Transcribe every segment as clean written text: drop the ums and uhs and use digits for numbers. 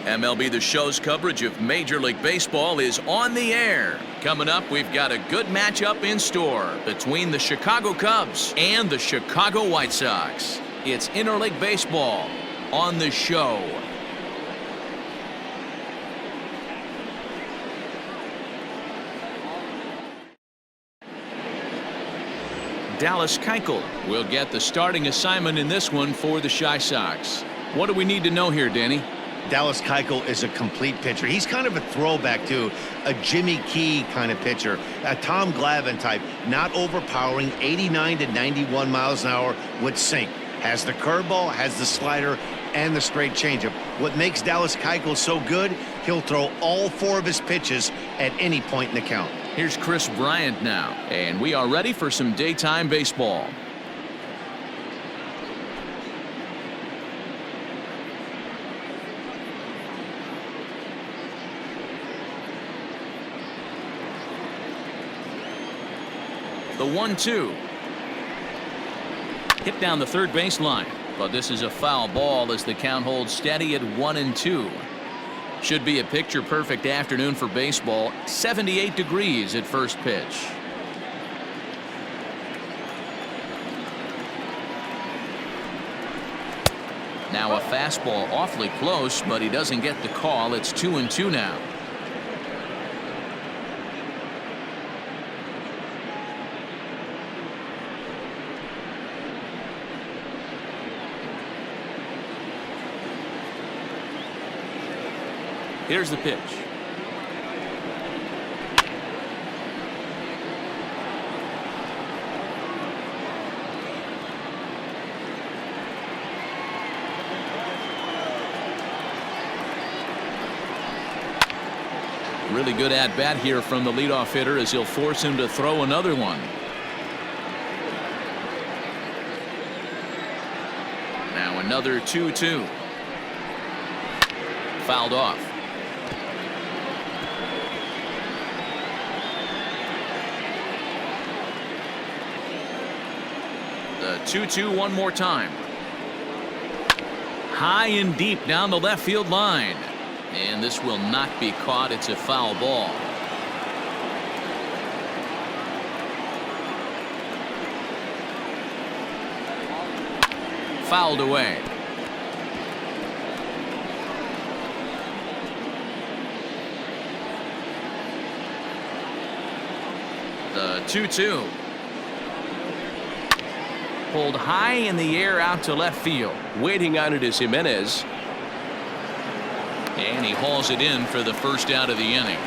MLB The Show's coverage of Major League Baseball is on the air. Coming up, we've got a good matchup in store between the Chicago Cubs and the Chicago White Sox. It's Interleague Baseball on The Show. Dallas Keuchel will get the starting assignment in this one for the Chi Sox. What do we need to know here, Danny? Dallas Keuchel is a complete pitcher. He's kind of a throwback to a Jimmy Key kind of pitcher, a Tom Glavine type, not overpowering, 89 to 91 miles an hour with sink. Has the curveball, has the slider, and the straight changeup. What makes Dallas Keuchel so good, he'll throw all four of his pitches at any point in the count. Here's Chris Bryant now, and we are ready for some daytime baseball. The 1-2. Hit down the third baseline, but this is a foul ball as the count holds steady at 1-2. Should be a picture-perfect afternoon for baseball. 78 degrees at first pitch. Now a fastball awfully close, but he doesn't get the call. It's 2-2 now. Here's the pitch. Really good at bat here from the leadoff hitter as he'll force him to throw another one. Now another 2-2. Fouled off. The 2-2 one more time. High and deep down the left field line. And this will not be caught. It's a foul ball. Fouled away. The 2-2. Pulled high in the air out to left field. Waiting on it is Jimenez. And he hauls it in for the first out of the inning.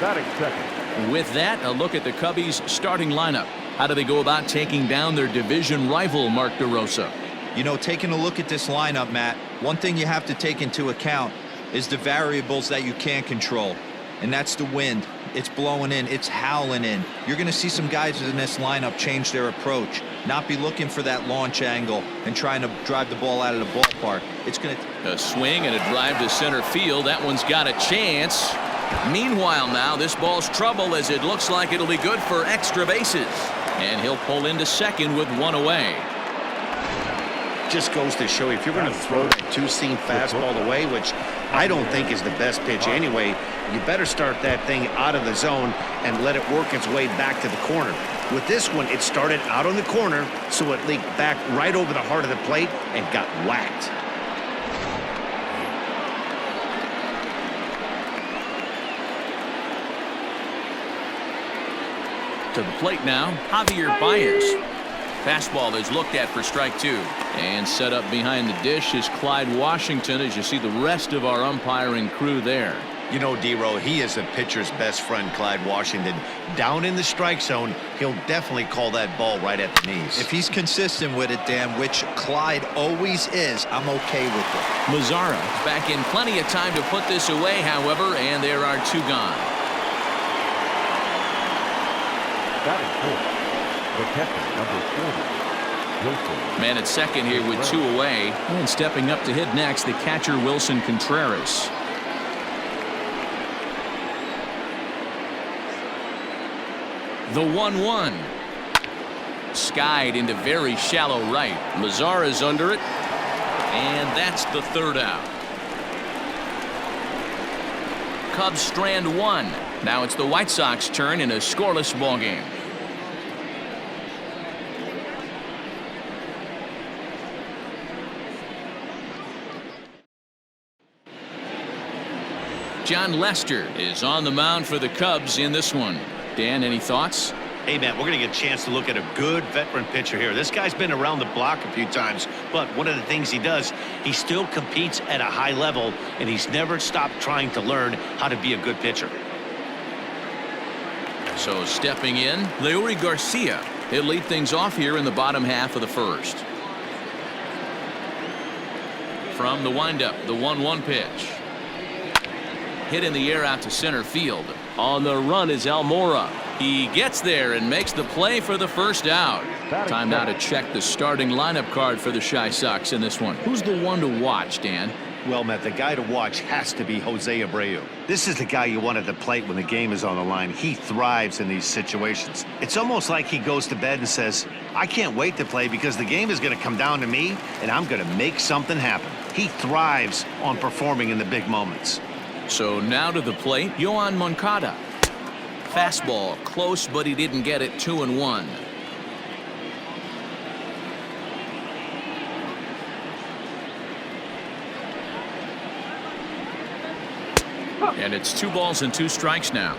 Batting second. With that, a look at the Cubbies' starting lineup. How do they go about taking down their division rival, Mark DeRosa? You know, taking a look at this lineup, Matt, one thing you have to take into account is the variables that you can't control. And that's the wind. It's blowing in. It's howling in. You're going to see some guys in this lineup change their approach, not be looking for that launch angle and trying to drive the ball out of the ballpark. It's going to... A swing and a drive to center field. That one's got a chance. Meanwhile now, this ball's trouble as it looks like it'll be good for extra bases. And he'll pull into second with one away. Just goes to show you, if you're going to throw that two-seam fastball away, which I don't think is the best pitch anyway, you better start that thing out of the zone and let it work its way back to the corner. With this one, it started out on the corner, so it leaked back right over the heart of the plate and got whacked. To the plate now, Javier Baez. Fastball is looked at for strike two. And set up behind the dish is Clyde Washington as you see the rest of our umpiring crew there. You know, D-Row, he is a pitcher's best friend, Clyde Washington. Down in the strike zone, he'll definitely call that ball right at the knees. If he's consistent with it, Dan, which Clyde always is, I'm okay with it. Mazzara back in plenty of time to put this away, however, and there are two gone. Batting fourth, the catcher, number 40, Wilson. Man at second here with two away. And stepping up to hit next, the catcher Wilson Contreras. The 1-1. Skied into very shallow right. Mazzara's under it. And that's the third out. Cubs strand one. Now it's the White Sox turn in a scoreless ball game. John Lester is on the mound for the Cubs in this one. Dan, any thoughts? Hey, man, we're going to get a chance to look at a good veteran pitcher here. This guy's been around the block a few times, but one of the things he does, he still competes at a high level, and he's never stopped trying to learn how to be a good pitcher. So stepping in, Leury Garcia. He'll lead things off here in the bottom half of the first. From the windup, the 1-1 pitch. Hit in the air out to center field. On the run is Almora. He gets there and makes the play for the first out. Time now to check the starting lineup card for the Chi Sox in this one. Who's the one to watch, Dan? Well, Matt, the guy to watch has to be Jose Abreu. This is the guy you want at the plate when the game is on the line. He thrives in these situations. It's almost like he goes to bed and says, I can't wait to play because the game is going to come down to me and I'm going to make something happen. He thrives on performing in the big moments. So now to the plate, Yohan Moncada. Fastball close, but he didn't get it. 2-1. And it's 2 balls and 2 strikes now.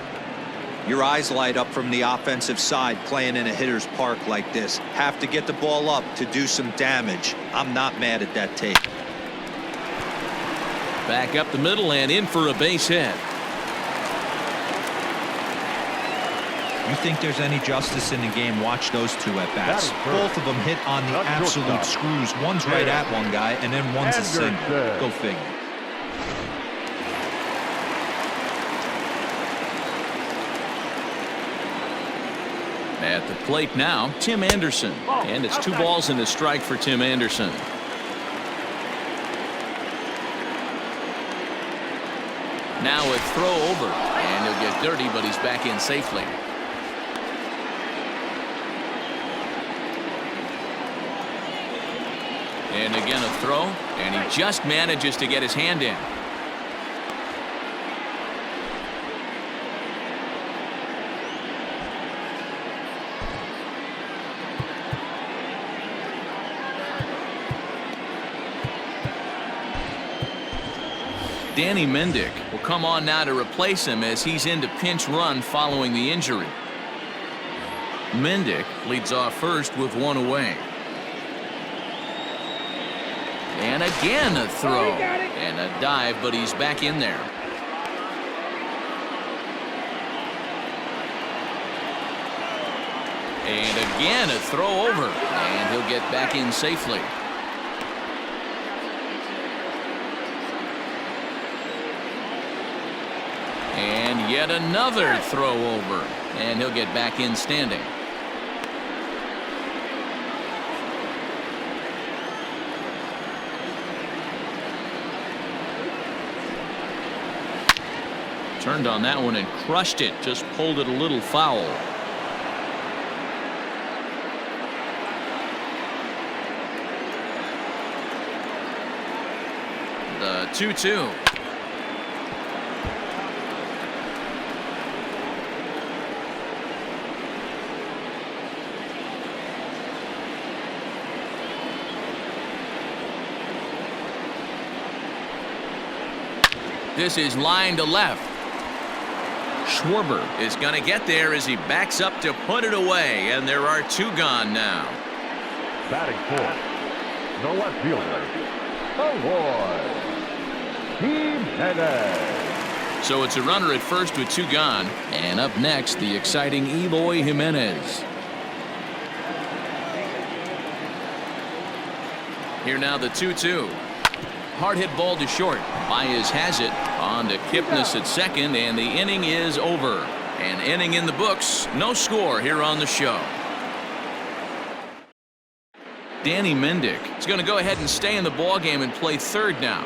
Your eyes light up from the offensive side playing in a hitter's park like this. Have to get the ball up to do some damage. I'm not mad at that take. Back up the middle and in for a base hit. You think there's any justice in the game? Watch those 2 at bats. Both of them hit on the absolute screws. One's right at one guy, and then one's a single. Go figure. At the plate now, Tim Anderson. And it's 2 balls and a strike for Tim Anderson. Now a throw over, and he'll get dirty, but he's back in safely. And again a throw, and he just manages to get his hand in. Danny Mendick will come on now to replace him as he's into pinch run following the injury. Mendick leads off first with 1 away. And again a throw and a dive, but he's back in there. And again a throw over, and he'll get back in safely. And yet another throw over, and he'll get back in standing. Turned on that one and crushed it, just pulled it a little foul. The 2-2. This is line to left. Schwarber is going to get there as he backs up to put it away, and there are 2 gone now. Batting fourth, the left fielder, Jimenez. So it's a runner at first with 2 gone, and up next the exciting Eloy Jimenez. Here now the 2-2. Hard hit ball to short. Baez has it on to Kipnis at second, and the inning is over. An inning in the books. No score here on the show. Danny Mendick is going to go ahead and stay in the ball game and play third now.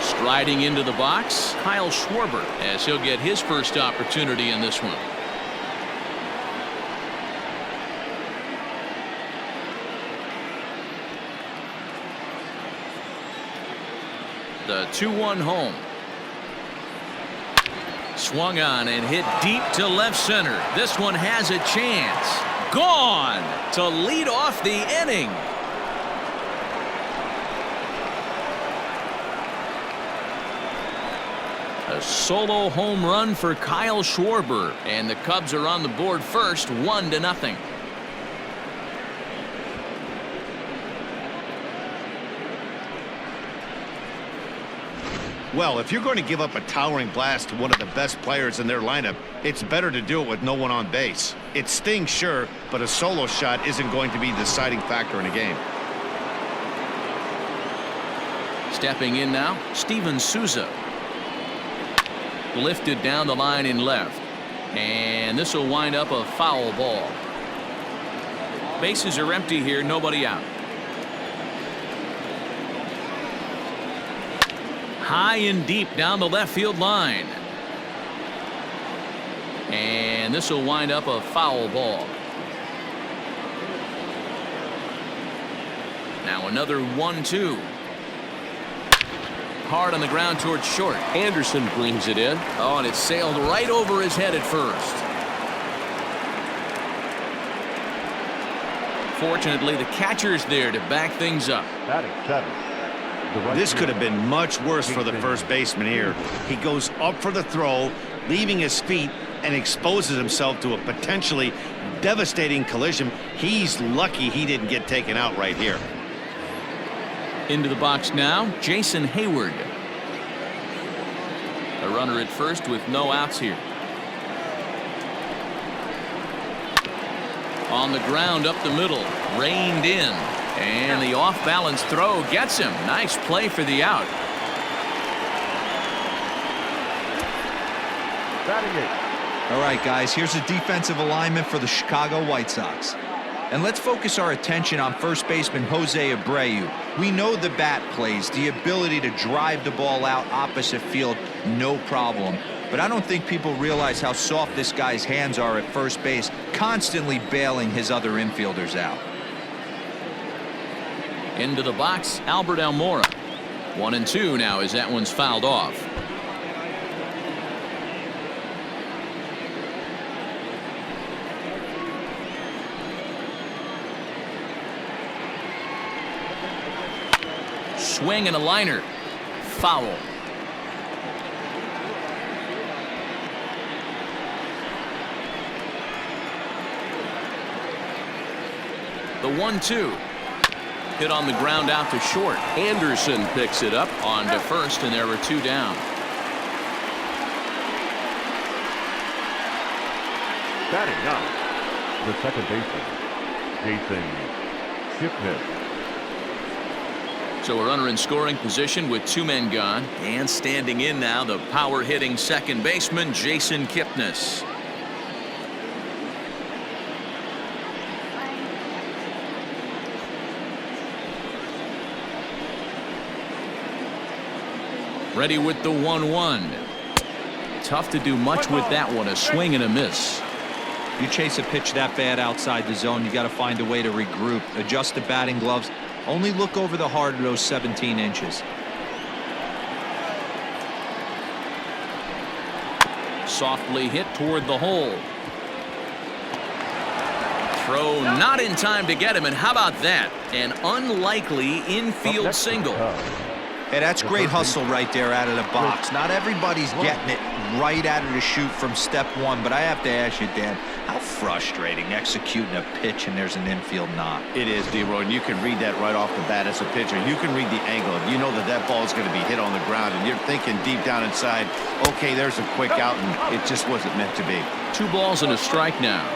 Striding into the box, Kyle Schwarber, as he'll get his first opportunity in this one. The 2-1 home. Swung on and hit deep to left center. This one has a chance. Gone to lead off the inning. A solo home run for Kyle Schwarber, and the Cubs are on the board first, 1-0. Well, if you're going to give up a towering blast to one of the best players in their lineup, it's better to do it with no one on base. It stings, sure, but a solo shot isn't going to be the deciding factor in a game. Stepping in now, Steven Souza. Lifted down the line in left, and this will wind up a foul ball. Bases are empty here, nobody out. High and deep down the left field line, and this will wind up a foul ball. Now another 1-2. Hard on the ground towards short. Anderson brings it in. Oh, and it sailed right over his head at first. Fortunately, the catcher's there to back things up. Batting 7th. This could have been much worse for the first baseman here. He goes up for the throw, leaving his feet, and exposes himself to a potentially devastating collision. He's lucky he didn't get taken out right here. Into the box now, Jason Hayward. A runner at first with no outs here. On the ground up the middle, reined in, and the off-balance throw gets him. Nice play for the out. Batting 8th. All right, guys, here's a defensive alignment for the Chicago White Sox. And let's focus our attention on first baseman Jose Abreu. We know the bat plays, the ability to drive the ball out opposite field, no problem. But I don't think people realize how soft this guy's hands are at first base, constantly bailing his other infielders out. Into the box, Albert Almora. 1-2 now as that one's fouled off. Swing and a liner. Foul. The 1-2. Hit on the ground out to short. Anderson picks it up on to first, and there were two down. Batting 9th. The second baseman, Jason Kipnis. So a runner in scoring position with two men gone, and standing in now the power hitting second baseman Jason Kipnis. Ready with the 1-1. Tough to do much with that one. A swing and a miss. You chase a pitch that bad outside the zone, you got to find a way to regroup, adjust the batting gloves. Only look over the heart of those 17 inches. Softly hit toward the hole. Throw not in time to get him, and how about that? An unlikely infield single. Hey, that's great hustle right there out of the box. Not everybody's getting it right out of the chute from step one, but I have to ask you, Dan, how frustrating executing a pitch and there's an infield knock. It is, D-Roy, and you can read that right off the bat as a pitcher. You can read the angle. You know that that ball is going to be hit on the ground, and you're thinking deep down inside, okay, there's a quick out, and it just wasn't meant to be. 2 balls and a strike now.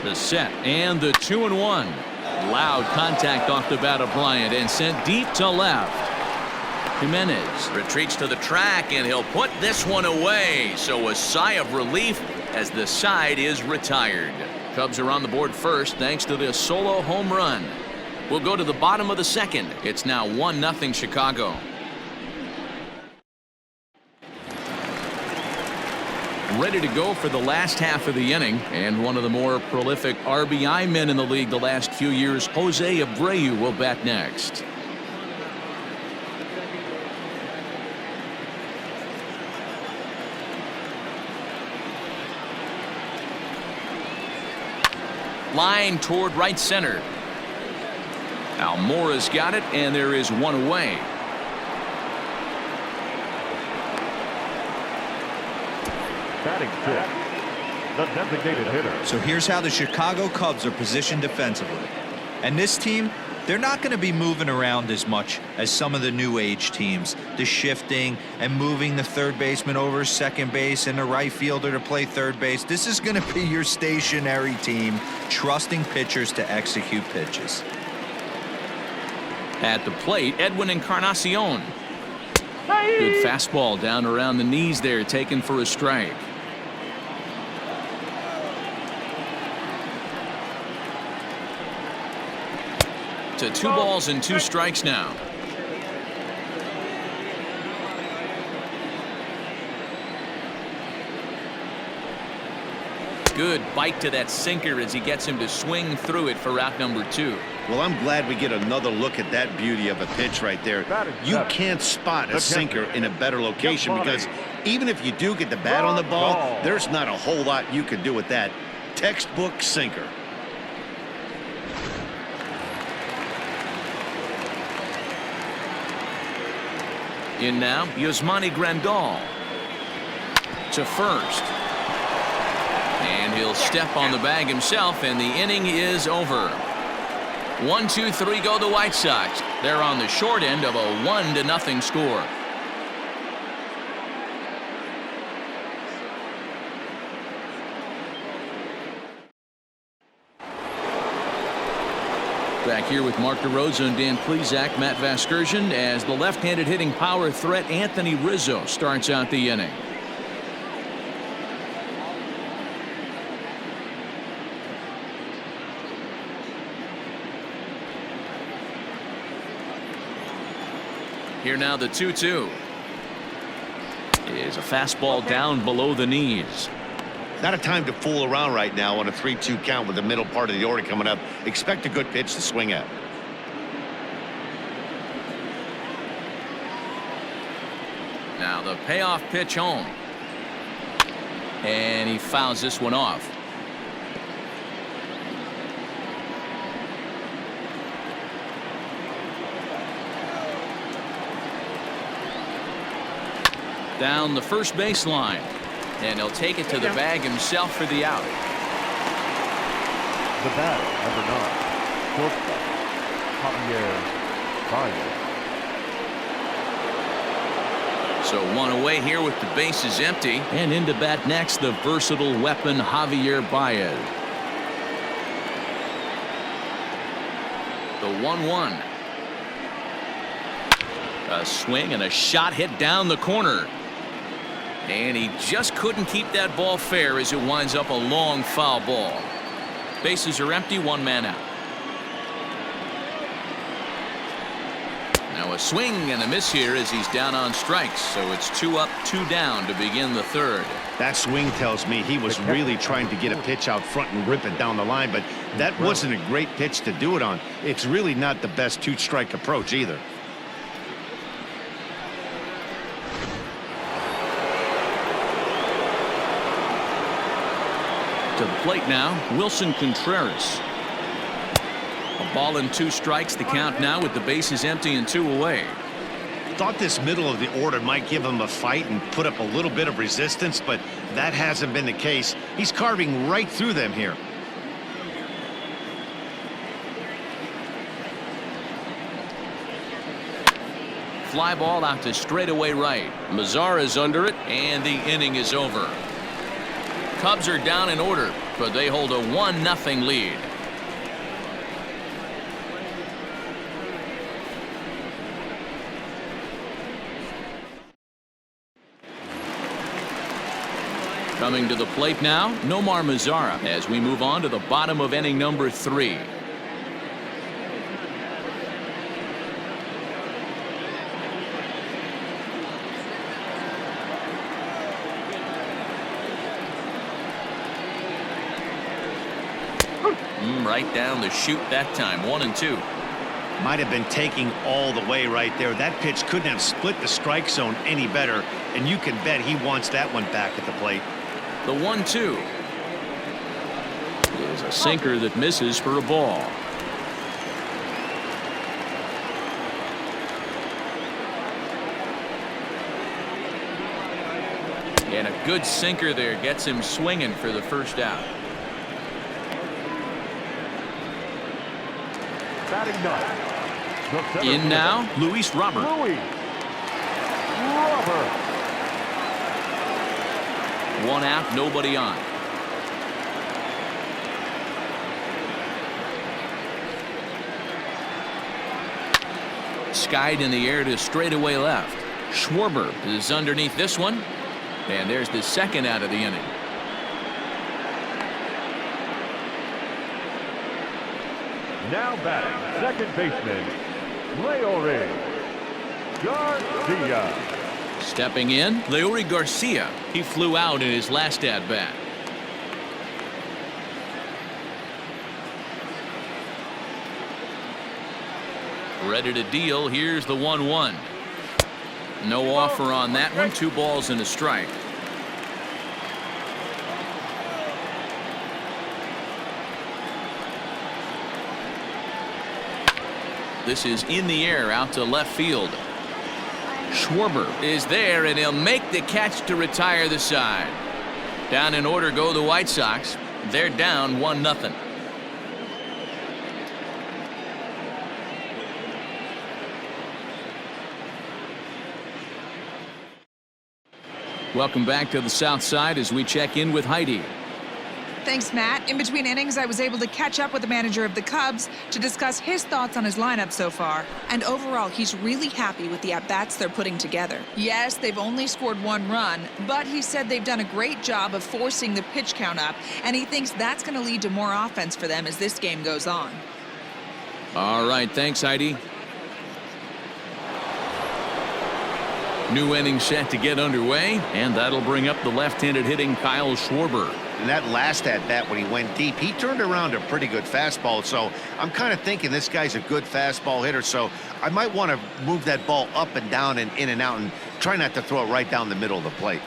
The set and the 2-1. Loud contact off the bat of Bryant and sent deep to left. Jimenez retreats to the track, and he'll put this one away. So a sigh of relief as the side is retired. Cubs are on the board first thanks to this solo home run. We'll go to the bottom of the second. It's now 1-0 Chicago. ready to go for the last half of the inning. And one of the more prolific RBI men in the league the last few years, Jose Abreu, will bat next. Line toward right center. Almora's got it, and there is one away. Batting fifth, the designated hitter. So here's how the Chicago Cubs are positioned defensively. And this team, they're not going to be moving around as much as some of the new age teams. The shifting and moving the third baseman over second base and the right fielder to play third base. This is going to be your stationary team, trusting pitchers to execute pitches. At the plate, Edwin Encarnacion. Good fastball down around the knees there, taken for a strike. To 2 balls and 2 strikes now. Good bite to that sinker as he gets him to swing through it for out number 2. Well, I'm glad we get another look at that beauty of a pitch right there. You can't spot a sinker in a better location because even if you do get the bat on the ball, there's not a whole lot you can do with that. Textbook sinker. In now, Yasmani Grandal to first. And he'll step on the bag himself, and the inning is over. 1, 2, 3 go the White Sox. They're on the short end of a 1-0 score. Back here with Mark DeRosa and Dan Plesac, Matt Vasgersian, as the left-handed hitting power threat Anthony Rizzo starts out the inning. Here now the 2-2 is a fastball down below the knees. Not a time to fool around right now on a 3-2 count with the middle part of the order coming up. Expect a good pitch to swing at. Now the payoff pitch home. And he fouls this one off. Down the first baseline. And he'll take it to the bag himself for the out. The batter, number 9, shortstop, Javier Baez. So one away here with the bases empty. And in to bat next, the versatile weapon Javier Baez. The 1-1. A swing and a shot hit down the corner. And he just couldn't keep that ball fair as it winds up a long foul ball. Bases are empty, 1 man out. Now a swing and a miss here as he's down on strikes. So it's 2 up, 2 down to begin the third. That swing tells me he was really trying to get a pitch out front and rip it down the line, but that wasn't a great pitch to do it on. It's really not the best 2-strike approach either. To the plate now, Wilson Contreras. A ball and 2 strikes, the count now with the bases empty and 2 away. Thought this middle of the order might give him a fight and put up a little bit of resistance, but that hasn't been the case. He's carving right through them here. Fly ball out to straightaway right. Mazara's under it, and the inning is over. Cubs are down in order, but they hold a 1-0 lead. Coming to the plate now, Nomar Mazara, as we move on to the bottom of inning number 3. Right down the chute that time. 1-2. Might have been taking all the way right there. That pitch couldn't have split the strike zone any better, and you can bet he wants that one back at the plate. The 1-2 is a sinker that misses for a ball. And a good sinker there gets him swinging for the first out. Batting ninth. In now, Luis Robert. Luis Robert. 1 out, nobody on. Skied in the air to straightaway left. Schwarber is underneath this one. And there's the second out of the inning. Now batting, second baseman, Leury Garcia. Stepping in, Leury Garcia. He flew out in his last at-bat. Ready to deal. Here's the 1-1. No offer on that one. 2 balls and a strike. This is in the air out to left field. Schwarber is there, and he'll make the catch to retire the side. Down in order go the White Sox. They're down 1-0. Welcome back to the South Side as we check in with Heidi. Thanks, Matt. In between innings, I was able to catch up with the manager of the Cubs to discuss his thoughts on his lineup so far. And overall, he's really happy with the at-bats they're putting together. Yes, they've only scored 1 run, but he said they've done a great job of forcing the pitch count up, and he thinks that's going to lead to more offense for them as this game goes on. All right, thanks, Heidi. New inning set to get underway, and that'll bring up the left-handed hitting Kyle Schwarber. And that last at-bat when he went deep, he turned around a pretty good fastball. So I'm kind of thinking this guy's a good fastball hitter. So I might want to move that ball up and down and in and out and try not to throw it right down the middle of the plate.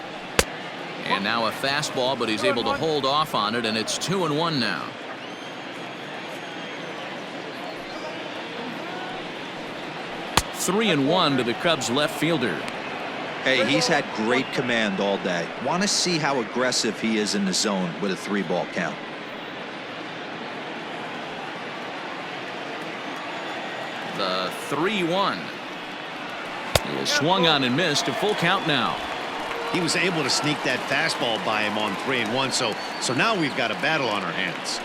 And now a fastball, but he's able to hold off on it, and it's 2-1 now. Three and 1 to the Cubs left fielder. Hey, he's had great command all day. Want to see how aggressive he is in the zone with a 3-ball count. The 3-1. He was swung on and missed. A full count now. He was able to sneak that fastball by him on 3-1. So now we've got a battle on our hands.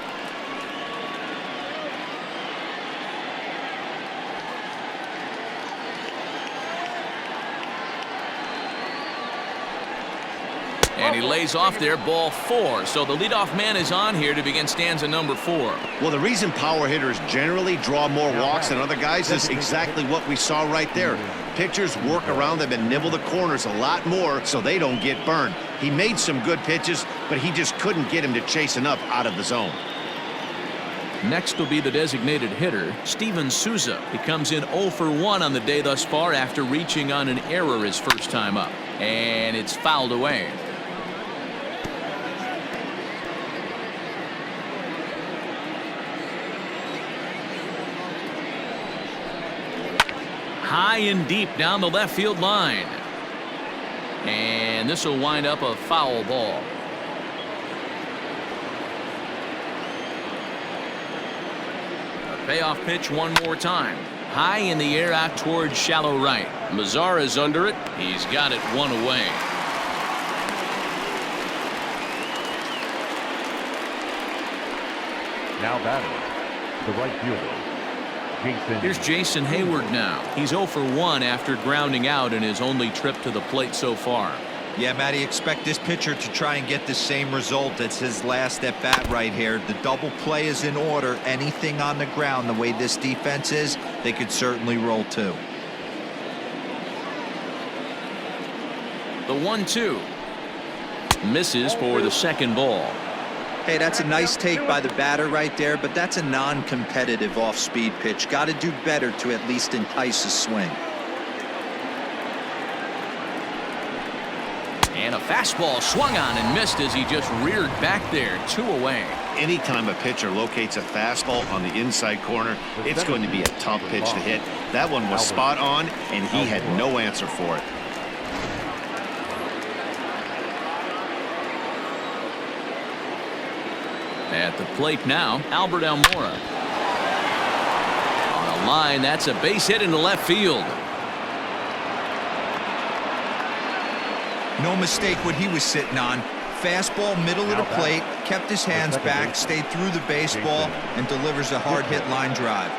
And he lays off there, ball 4. So the leadoff man is on here to begin stanza number 4. Well, the reason power hitters generally draw more walks than other guys is exactly what we saw right there. Pitchers work around them and nibble the corners a lot more so they don't get burned. He made some good pitches, but he just couldn't get him to chase enough out of the zone. Next will be the designated hitter, Steven Souza. He comes in 0 for 1 on the day thus far after reaching on an error his first time up. And it's fouled away. High and deep down the left field line. And this will wind up a foul ball. A payoff pitch one more time. High in the air out towards shallow right. Mazara's under it. He's got it 1 away. Now batting, the right fielder. Here's Jason Hayward now. He's 0 for 1 after grounding out in his only trip to the plate so far. Yeah, Matty, expect this pitcher to try and get the same result as his last at bat right here. The double play is in order. Anything on the ground, the way this defense is, they could certainly roll too. The 1-2 misses for the second ball. Hey, that's a nice take by the batter right there, but that's a non-competitive off-speed pitch. Got to do better to at least entice a swing. And a fastball swung on and missed as he just reared back there. 2 away. Anytime a pitcher locates a fastball on the inside corner, it's going to be a tough pitch to hit. That one was spot on, and he had no answer for it. At the plate now, Albert Almora. On the line, that's a base hit into left field. No mistake what he was sitting on. Fastball, middle of the plate, kept his hands back, stayed through the baseball, and delivers a hard-hit line drive.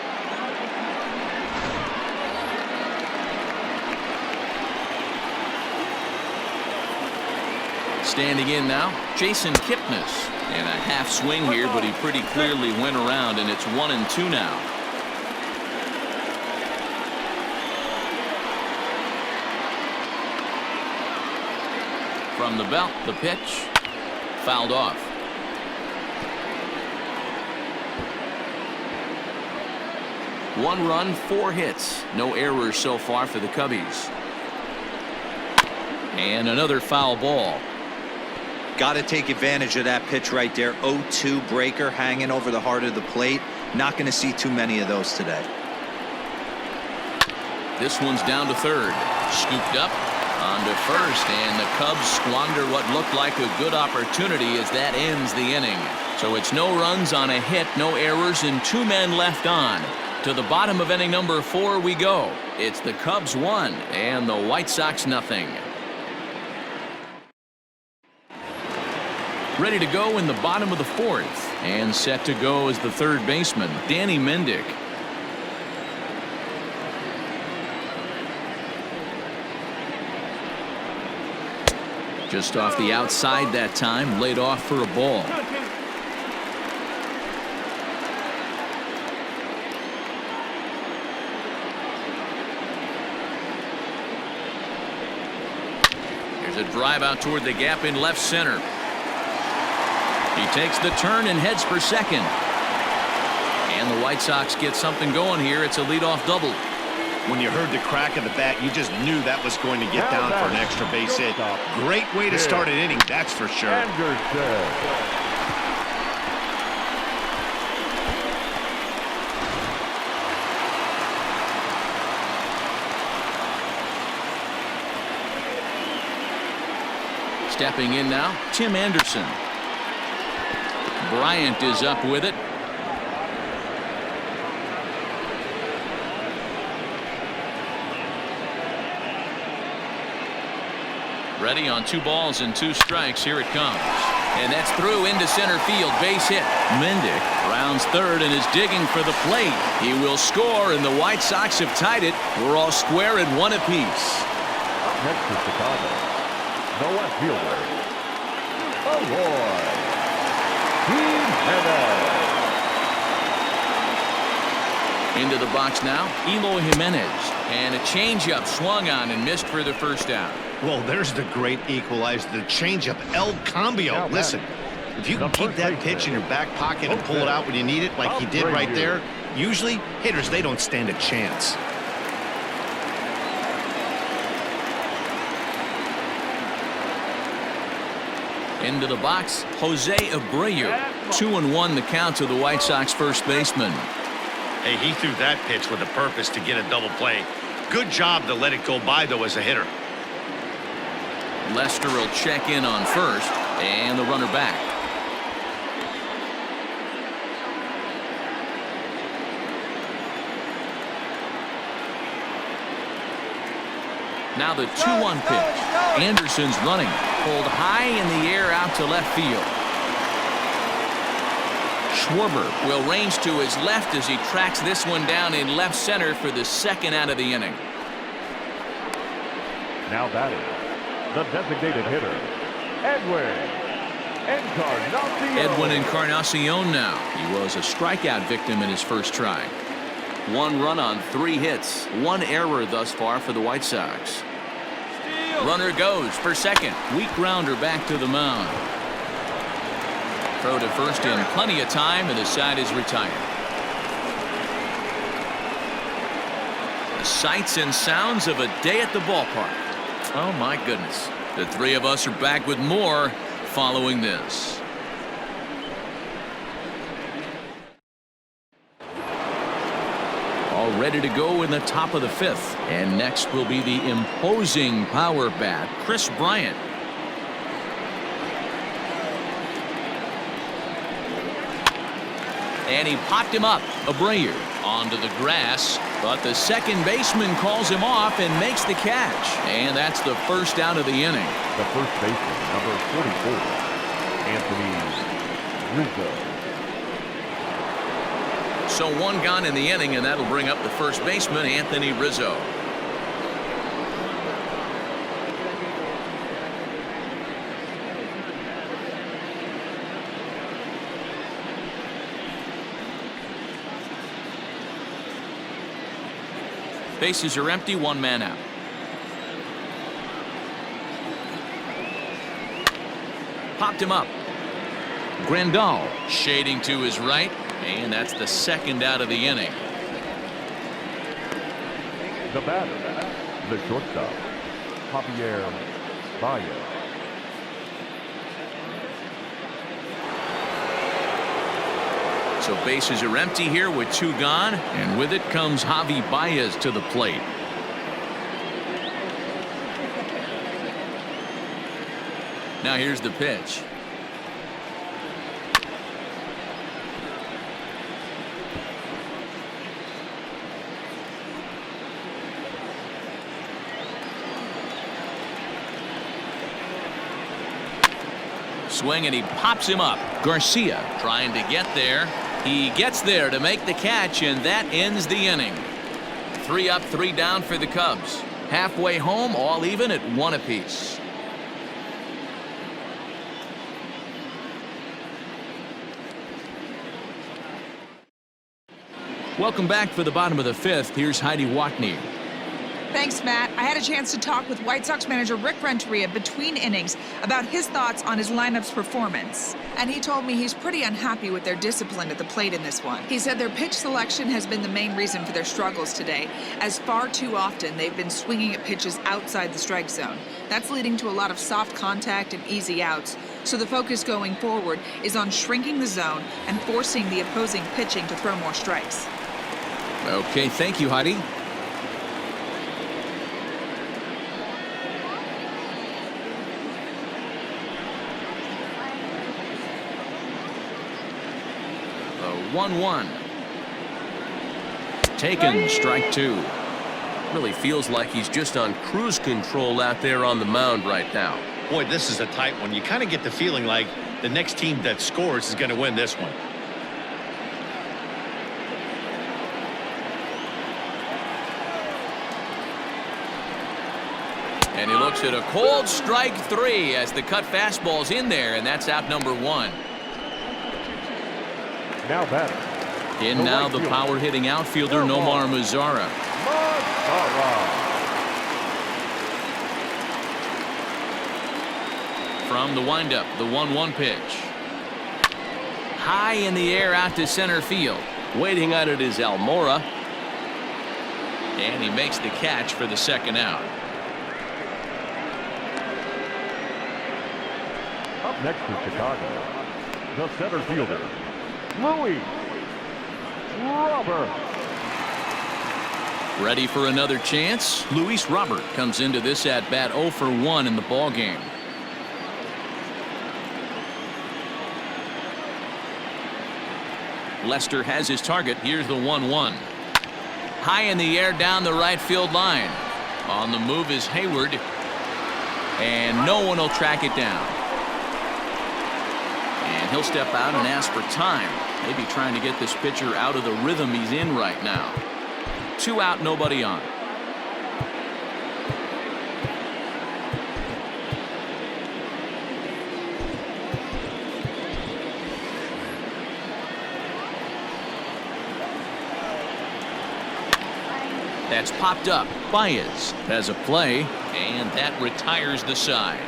Standing in now, Jason Kipnis. And a half swing here, but he pretty clearly went around, and it's 1-2 now. From the belt, the pitch. Fouled off. One run, 4 hits. No errors so far for the Cubbies. And another foul ball. Got to take advantage of that pitch right there. 0-2 breaker hanging over the heart of the plate. Not going to see too many of those today. This one's down to third. Scooped up onto first, and the Cubs squander what looked like a good opportunity as that ends the inning. So it's no runs on a hit, no errors, and 2 men left on. To the bottom of inning number 4 we go. It's the Cubs 1 and the White Sox nothing. Ready to go in the bottom of the 4th, and set to go is the third baseman, Danny Mendick. Just off the outside that time, laid off for a ball. There's a drive out toward the gap in left center. He takes the turn and heads for second. And the White Sox get something going here. It's a leadoff double. When you heard the crack of the bat, you just knew that was going to get down for an extra base hit. Great way to start an inning, that's for sure. Stepping in now, Tim Anderson. Bryant is up with it. Ready on 2 balls and 2 strikes. Here it comes. And that's through into center field. Base hit. Mendick rounds third and is digging for the plate. He will score, and the White Sox have tied it. We're all square at 1 apiece. Up next to Chicago, the left fielder, Aloy. Into the box now, Eloy Jimenez. And a changeup swung on and missed for the first out. Well, there's the great equalizer, the changeup, El Cambio. Listen, if you can keep that pitch in your back pocket and pull it out when you need it, like he did right there, usually hitters, they don't stand a chance. Into the box, Jose Abreu. 2-1 the count to the White Sox first baseman. Hey, he threw that pitch with a purpose to get a double play. Good job to let it go by, though, as a hitter. Lester will check in on first, and the runner back. Now the 2-1 pitch. Anderson's running. Pulled high in the air out to left field. Schwarber will range to his left as he tracks this one down in left center for the second out of the inning. Now batting, the designated hitter, Edwin Encarnacion. Edwin Encarnacion now. He was a strikeout victim in his first try. 1 run on 3 hits. 1 error thus far for the White Sox. Runner goes for second. Weak grounder back to the mound. Throw to first in plenty of time, and the side is retired. The sights and sounds of a day at the ballpark. Oh, my goodness. The three of us are back with more following this. All ready to go in the top of the 5th. And next will be the imposing power bat, Chris Bryant. And he popped him up. Abreu onto the grass, but the second baseman calls him off and makes the catch. And that's the first out of the inning. The first baseman, number 44, Anthony Rizzo. So one gone in the inning, and that'll bring up the first baseman, Anthony Rizzo. Bases are empty, one man out. Popped him up. Grandal shading to his right, and that's the second out of the inning. The batter, the shortstop, Javier Baez. So bases are empty here with two gone, and with it comes Javi Baez to the plate. Now here's the pitch. Swing, and he pops him up. Garcia trying to get there. He gets there to make the catch, and that ends the inning. 3 up, 3 down for the Cubs. Halfway home, all even at 1 apiece. Welcome back for the bottom of the 5th. Here's Heidi Watney. Thanks, Matt. I had a chance to talk with White Sox manager Rick Renteria between innings about his thoughts on his lineup's performance. And he told me he's pretty unhappy with their discipline at the plate in this one. He said their pitch selection has been the main reason for their struggles today, as far too often they've been swinging at pitches outside the strike zone. That's leading to a lot of soft contact and easy outs. So the focus going forward is on shrinking the zone and forcing the opposing pitching to throw more strikes. Okay, thank you, Heidi. The 1-1. Taken, strike 2. Really feels like he's just on cruise control out there on the mound right now. Boy, this is a tight one. You kind of get the feeling like the next team that scores is going to win this one. And he looks at a cold strike 3 as the cut fastball's in there, and that's out number 1. Now batter. In now the power hitting outfielder Nomar Mazara. From the windup, the 1-1 pitch. High in the air out to center field. Waiting on it is Almora. And he makes the catch for the second out. Up next to Chicago, the center fielder, Luis Robert. Ready for another chance? Luis Robert comes into this at bat 0 for 1 in the ball game. Lester has his target. Here's the 1-1. High in the air down the right field line. On the move is Hayward. And no one will track it down. And he'll step out and ask for time. Maybe trying to get this pitcher out of the rhythm he's in right now. 2 out, nobody on. That's popped up. Baez has a play, and that retires the side.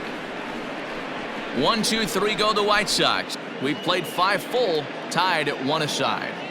1, 2, 3 go the White Sox. We've played 5 full, tied at 1 aside.